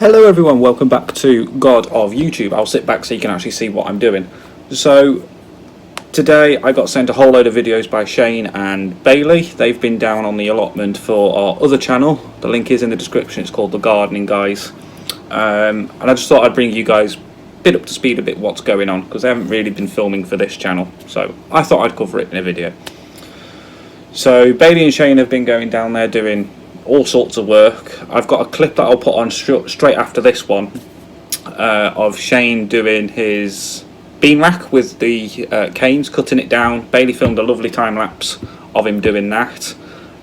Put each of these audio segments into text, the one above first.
Hello everyone, welcome back to God of YouTube. I'll sit back so you can actually see what I'm doing. So today I got sent a whole load of videos by Shane and Bailey. They've been down on the allotment for our other channel. The link is in the description. It's called The Gardening Guys. And I just thought I'd bring you guys a bit up to speed a bit what's going on, because I haven't really been filming for this channel, so I thought I'd cover it in a video. So Bailey and Shane have been going down there doing all sorts of work. I've got a clip that I'll put on straight after this one of Shane doing his bean rack with the canes, cutting it down. Bailey filmed a lovely time lapse of him doing that.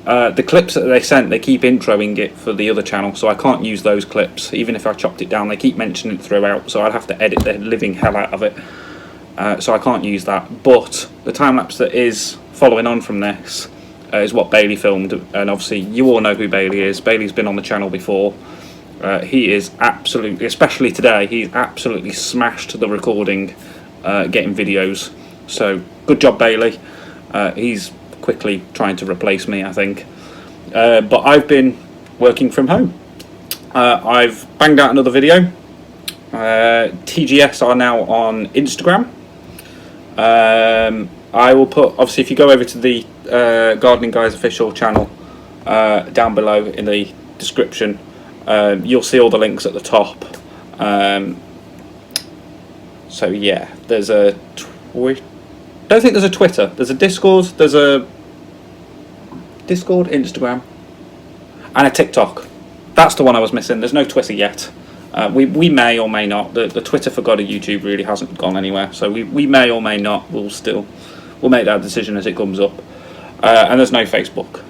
The clips that they sent, they keep introing it for the other channel, so I can't use those clips. Even if I chopped it down, they keep mentioning it throughout, so I'd have to edit the living hell out of it. So I can't use that. But the time lapse that is following on from this is what Bailey filmed, and obviously you all know who Bailey is. Bailey's been on the channel before. He is absolutely, especially today, he's absolutely smashed the recording, getting videos. So good job, Bailey. He's quickly trying to replace me, I think. But I've been working from home. I've banged out another video. TGS are now on Instagram. I will put, obviously, if you go over to the Gardening Guys official channel down below in the description, you'll see all the links at the top. So yeah, there's a don't think there's a Twitter. There's a Discord. There's a Discord, Instagram, and a TikTok. That's the one I was missing. There's no Twitter yet. We may or may not. The Twitter for God of YouTube really hasn't gone anywhere, so we may or may not. We'll make that decision as it comes up. And there's no Facebook,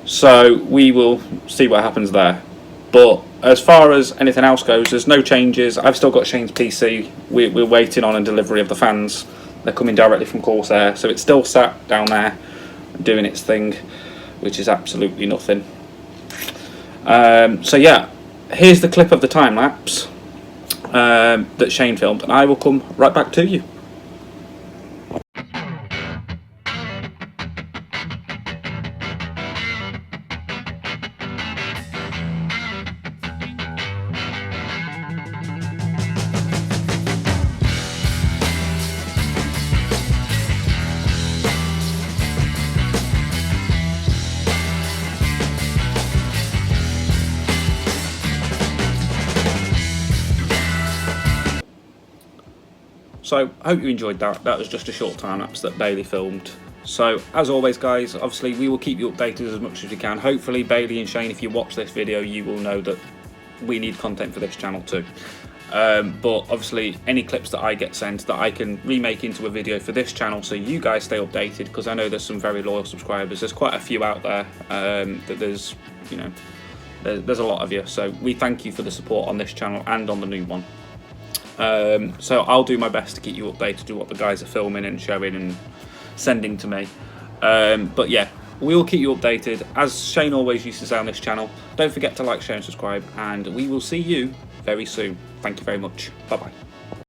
so we will see what happens there. But as far as anything else goes, there's no changes. I've still got Shane's PC. We're waiting on a delivery of the fans. They're coming directly from Corsair, so it's still sat down there doing its thing, which is absolutely nothing. So yeah, here's the clip of the time lapse that Shane filmed, and I will come right back to you. So I hope you enjoyed that. That was just a short time lapse that Bailey filmed. So as always, guys, obviously we will keep you updated as much as we can. Hopefully Bailey and Shane, if you watch this video, you will know that we need content for this channel too. But obviously any clips that I get sent that I can remake into a video for this channel, so you guys stay updated, because I know there's some very loyal subscribers. There's quite a few out there that there's, you know, there's a lot of you. So we thank you for the support on this channel and on the new one. So I'll do my best to keep you updated to what the guys are filming and showing and sending to me. But yeah, we will keep you updated. As Shane always used to say on this channel, don't forget to like, share and subscribe, and we will see you very soon. Thank you very much. Bye bye.